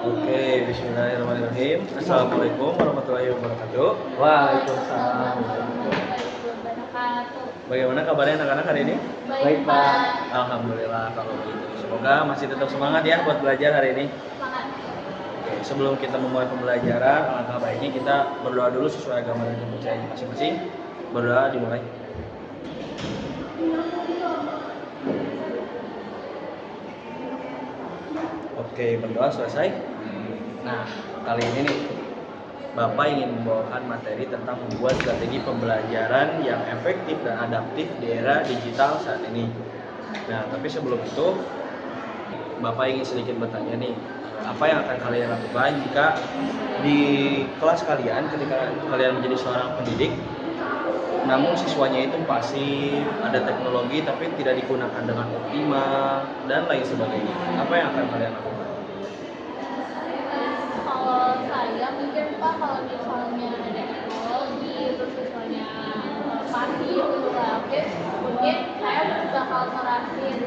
Oke, bismillahirrahmanirrahim. Assalamualaikum warahmatullahi wabarakatuh. Waalaikumsalam. Bagaimana kabarnya anak-anak hari ini? Baik, Pak. Alhamdulillah kalau begitu. Semoga masih tetap semangat ya buat belajar hari ini. Oke, sebelum kita memulai pembelajaran, alangkah baiknya kita berdoa dulu sesuai agama dan kepercayaan masing-masing. Berdoa dimulai. Oke, berdoa selesai. Nah, kali ini nih Bapak ingin membawakan materi tentang membuat strategi pembelajaran yang efektif dan adaptif di era digital saat ini. Nah, tapi sebelum itu Bapak ingin sedikit bertanya nih, apa yang akan kalian lakukan jika di kelas kalian ketika kalian menjadi seorang pendidik, namun siswanya itu pasif, ada teknologi tapi tidak digunakan dengan optimal dan lain sebagainya. Apa yang akan kalian lakukan? Kalau saya mungkin Pak, kalau misalnya ada teknologi terus misalnya pasif gitu lah, oke, mungkin saya bakal terapin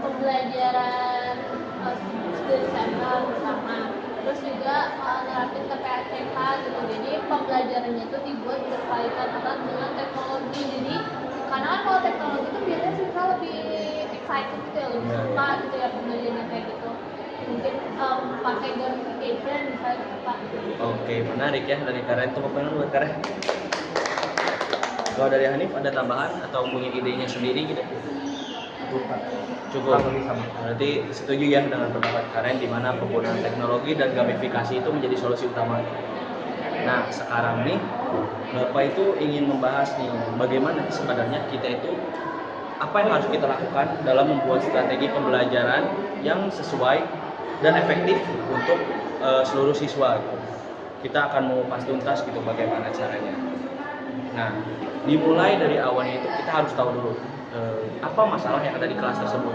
pembelajaran student center bersama, terus juga nerapin ke PSCK gitu. Jadi pembelajarannya itu dibuat berkaitan erat dengan teknologi. Jadi karena kan kalau teknologi itu biasanya siswa lebih excited gitu ya, lebih suka gitu ya pembelajarannya kayak gitu. Mungkin pakai gamification misalnya gitu Pak. Oke, menarik ya dari Karen. Tepuk tangan buat Karen. Kalau dari Hanif ada tambahan atau punya idenya sendiri gitu? Cukup. Berarti setuju ya dengan pendapat Karen di mana penggunaan teknologi dan gamifikasi itu menjadi solusi utama. Nah, sekarang nih Bapak itu ingin membahas nih bagaimana sebenarnya kita itu apa yang harus kita lakukan dalam membuat strategi pembelajaran yang sesuai dan efektif untuk seluruh siswa. Kita akan mengupas tuntas gitu bagaimana caranya. Nah, dimulai dari awalnya itu kita harus tahu dulu apa masalah yang ada di kelas tersebut.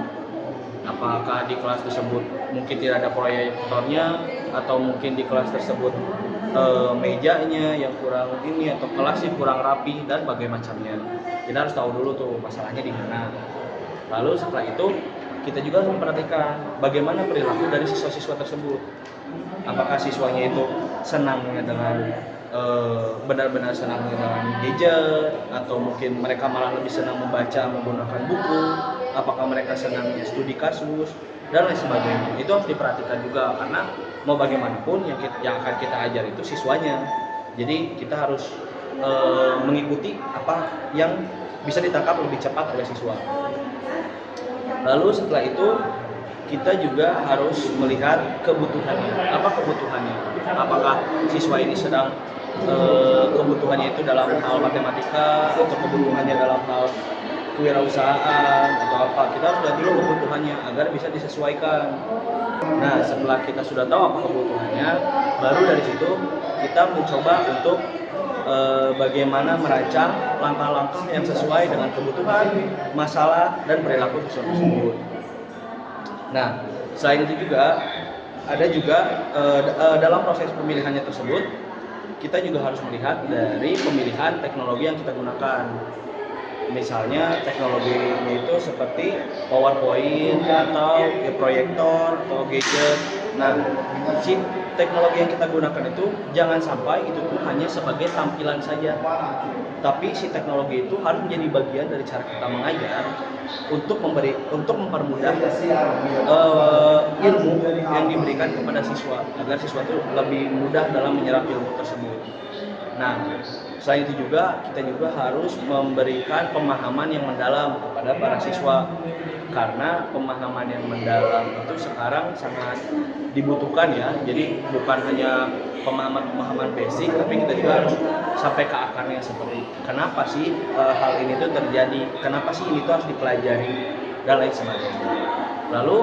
Apakah di kelas tersebut mungkin tidak ada proyektornya, atau mungkin di kelas tersebut mejanya yang kurang ini, atau kelasnya kurang rapi dan macamnya. Kita harus tahu dulu tuh masalahnya di mana. Lalu setelah itu kita juga harus memperhatikan bagaimana perilaku dari siswa-siswa tersebut. Apakah siswanya itu senangnya dengan benar-benar senang dengan gadget, atau mungkin mereka malah lebih senang membaca menggunakan buku, apakah mereka senang studi kasus dan lain sebagainya. Itu harus diperhatikan juga karena mau bagaimanapun yang akan kita ajar itu siswanya. Jadi kita harus mengikuti apa yang bisa ditangkap lebih cepat oleh siswa. Lalu setelah itu kita juga harus melihat kebutuhannya. Apa kebutuhannya? Apakah siswa ini sedang kebutuhannya itu dalam hal matematika, atau kebutuhannya dalam hal kewirausahaan, atau apa? Kita harus lihat dulu kebutuhannya agar bisa disesuaikan. Nah, setelah kita sudah tahu apa kebutuhannya, baru dari situ kita mencoba untuk bagaimana merancang langkah-langkah yang sesuai dengan kebutuhan, masalah, dan perilaku siswa tersebut. Nah, selain itu juga ada juga dalam proses pemilihannya tersebut, kita juga harus melihat dari pemilihan teknologi yang kita gunakan. Misalnya teknologinya itu seperti PowerPoint atau proyektor atau gadget. Nah, si teknologi yang kita gunakan itu jangan sampai itu tuh hanya sebagai tampilan saja, tapi si teknologi itu harus menjadi bagian dari cara kita mengajar untuk mempermudah ilmu yang diberikan kepada siswa agar siswa itu lebih mudah dalam menyerap ilmu tersebut. Nah, selain itu juga kita juga harus memberikan pemahaman yang mendalam kepada para siswa, karena pemahaman yang mendalam itu sekarang sangat dibutuhkan ya. Jadi bukan hanya pemahaman basic, tapi kita juga harus sampai ke akarnya, seperti kenapa sih hal ini tuh terjadi, kenapa sih ini tuh harus dipelajari dan lain sebagainya. Lalu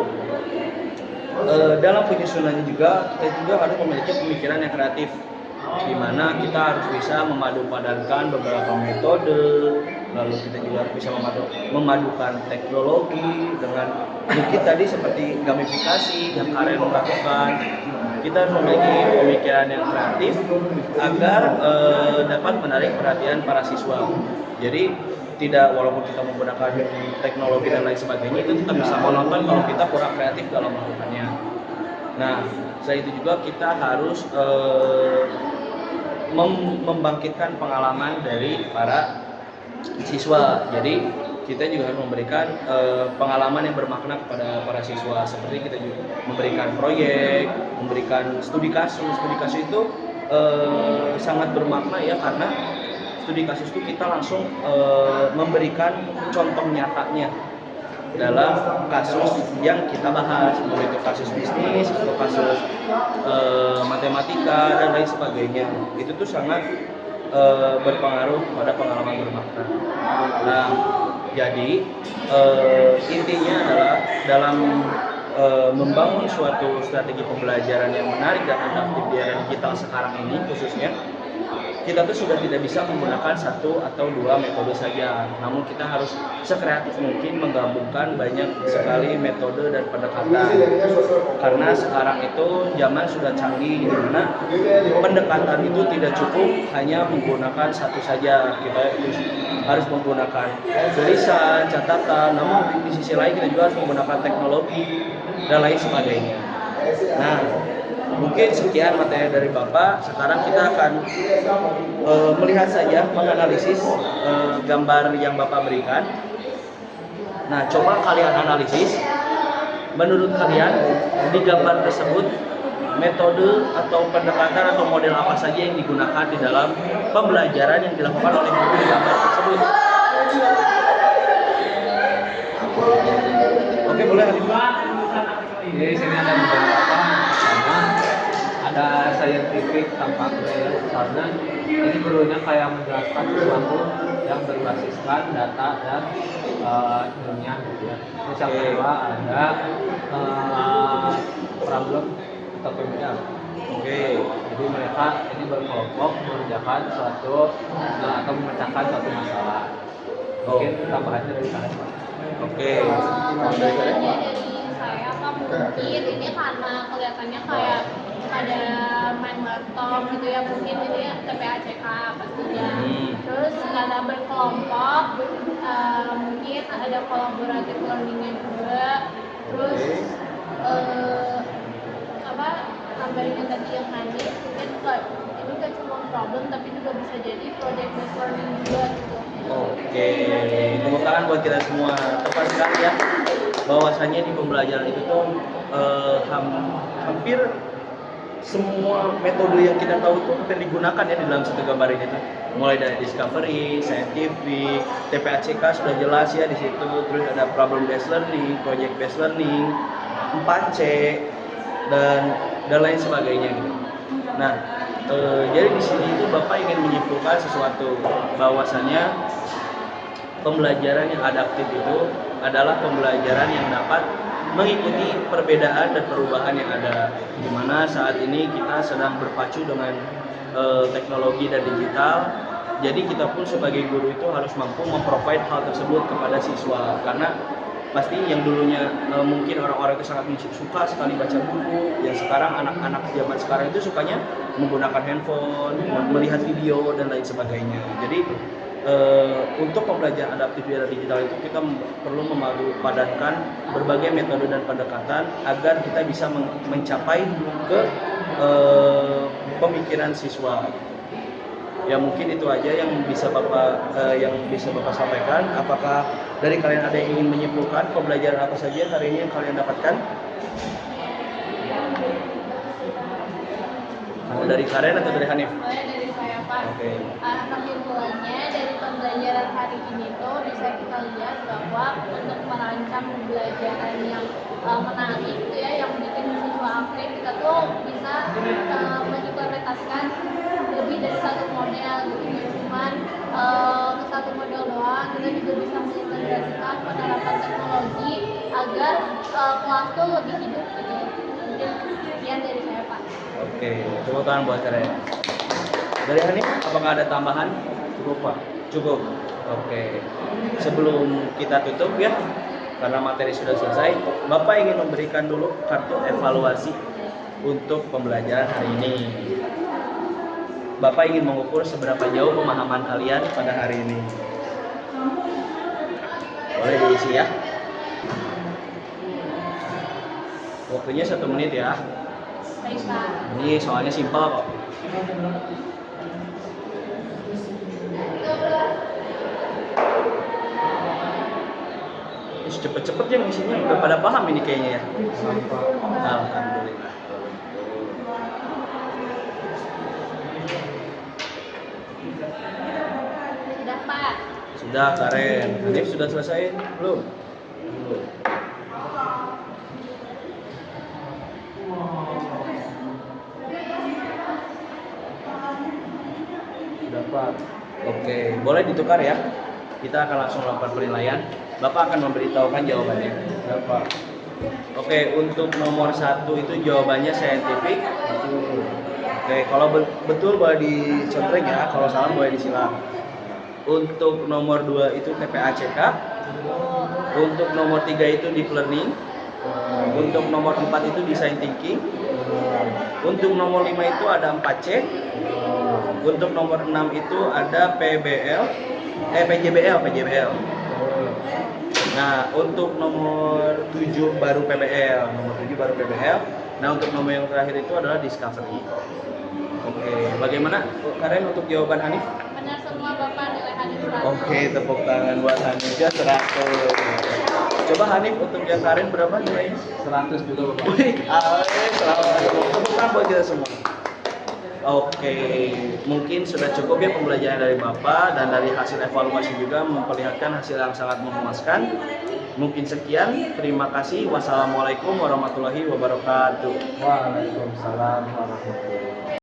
dalam penyusunannya juga kita juga harus memiliki pemikiran yang kreatif, di mana kita harus bisa memadupadankan beberapa metode. Lalu kita juga harus bisa memadukan teknologi dengan mungkin tadi seperti gamifikasi yang Karen lakukan. Kita harus memiliki pemikiran yang kreatif agar dapat menarik perhatian para siswa. Jadi tidak, walaupun kita menggunakan teknologi dan lain sebagainya, itu tetap bisa menonton kalau kita kurang kreatif dalam melakukannya. Nah, selain itu juga kita harus membangkitkan pengalaman dari para siswa. Jadi kita juga harus memberikan pengalaman yang bermakna kepada para siswa. Seperti kita juga memberikan proyek, memberikan studi kasus. Studi kasus itu sangat bermakna ya, karena studi kasus itu kita langsung memberikan contoh nyatanya dalam kasus yang kita bahas, mau itu kasus bisnis atau kasus matematika dan lain sebagainya. Itu tuh sangat berpengaruh pada pengalaman bermakna. Nah, jadi intinya adalah dalam membangun suatu strategi pembelajaran yang menarik dan adaptif di era digital sekarang ini khususnya, kita tuh sudah tidak bisa menggunakan satu atau dua metode saja, namun kita harus sekreatif mungkin menggabungkan banyak sekali metode dan pendekatan, karena sekarang itu zaman sudah canggih, di mana pendekatan itu tidak cukup hanya menggunakan satu saja. Kita harus menggunakan tulisan, catatan, namun di sisi lain kita juga harus menggunakan teknologi dan lain sebagainya. Nah, mungkin sekian materi dari Bapak. Sekarang kita akan melihat saja, menganalisis gambar yang Bapak berikan. Nah, coba kalian analisis. Menurut kalian di gambar tersebut metode atau pendekatan atau model apa saja yang digunakan di dalam pembelajaran yang dilakukan oleh guru di gambar tersebut? Oke, boleh Habib. Jadi di sini ada beberapa, karena ada scientific tampaknya ya, karena ini gurunya kayak menjelaskan sesuatu yang berbasiskan data dan ilmiah gitu ya. Terus yang kedua ada problem atau PBL. Oke. Jadi mereka ini berkelompok mengerjakan suatu atau memecahkan suatu masalah. Mungkin tambahannya dari kalian Pak. Oke. Tambahannya dari saya Pak, mungkin ini karena kelihatannya kayak ada main laptop gitu ya, mungkin ini TPACK pastinya. Terus karena berkelompok, mungkin ada collaborative learning-nya juga. Terus tambahin yang tadi yang manis, mungkin ini kan cuma problem tapi juga bisa jadi project based learning juga gitu. Oke, tepuk tangan buat kita semua. Tepat sekali ya, bahwasanya di pembelajaran itu tuh hampir semua metode yang kita tahu tuh hampir digunakan ya di dalam satu gambar ini tuh. Mulai dari discovery, scientific, TPACK sudah jelas ya di situ. Terus ada problem based learning, project based learning, 4C dan lain sebagainya gitu. Nah, jadi di sini itu Bapak ingin menyimpulkan sesuatu, bahwasannya pembelajaran yang adaptif itu adalah pembelajaran yang dapat mengikuti perbedaan dan perubahan yang ada, di mana saat ini kita sedang berpacu dengan teknologi dan digital. Jadi kita pun sebagai guru itu harus mampu memprovide hal tersebut kepada siswa, karena pasti yang dulunya mungkin orang-orang itu sangat suka sekali baca buku, yang sekarang anak-anak zaman sekarang itu sukanya menggunakan handphone, melihat video dan lain sebagainya. Jadi untuk pembelajaran adaptif di era digital itu kita perlu memadupadankan berbagai metode dan pendekatan agar kita bisa mencapai ke pemikiran siswa. Ya mungkin itu aja yang bisa Bapak sampaikan. Apakah dari kalian ada yang ingin menyimpulkan pembelajaran apa saja hari ini yang kalian dapatkan? Dari Karen atau dari Hanif? Dari saya Pak. Oke. Kesimpulannya dari pembelajaran hari ini tuh bisa kita lihat bahwa untuk merancang pembelajaran yang menarik gitu ya, yang bikin siswa aktif, kita tuh bisa mengimplementasikan lebih dari satu model gitu, cuman satu model doang. Kita juga bisa mengintegrasikan penerapan teknologi agar kelas tuh lebih hidup gitu. Mungkin sekian dari saya Pak. Oke, tepuk tangan buat Karen. Dari Hanif, apakah ada tambahan? Cukup Pak. Cukup. Oke. Sebelum kita tutup ya, karena materi sudah selesai, Bapak ingin memberikan dulu kartu evaluasi untuk pembelajaran hari ini. Bapak ingin mengukur seberapa jauh pemahaman kalian pada hari ini. Boleh diisi ya. Waktunya 1 menit ya. IPA. Ini soalnya simpel kok. Cepet-cepet ya ngisinya, udah pada paham ini kayaknya ya. Alhamdulillah. Sudah Pak. Sudah Karen, Hanif sudah selesai belum? Belum. Dapat. Oke, boleh ditukar ya. Kita akan langsung melakukan penilaian. Bapak akan memberitahukan jawabannya. Dapat. Oke, untuk nomor 1 itu jawabannya saintifik. Oke, kalau betul boleh dicontreng ya, kalau salah boleh disilang. Untuk nomor 2 itu TPACK. Untuk nomor 3 itu deep learning. Untuk nomor 4 itu design thinking. Untuk nomor 5 itu ada 4C. Untuk nomor 6 itu ada PJBL. Nah, untuk nomor 7 baru PBL. Nah, untuk nomor yang terakhir itu adalah discovery. Oke, bagaimana Karen untuk jawaban Hanif? Benar semua Bapak, nilai Hanif 100. Oke, tepuk tangan buat Hanif ya 100. Coba Hanif untuk yang Karen berapa nilainya? 100 juga Bapak. Wih, selamat. Tepuk tangan buat kita semua. Oke, mungkin sudah cukup ya pembelajaran dari Bapak, dan dari hasil evaluasi juga memperlihatkan hasil yang sangat memuaskan. Mungkin sekian, terima kasih. Wassalamualaikum warahmatullahi wabarakatuh. Waalaikumsalam warahmatullahi wabarakatuh.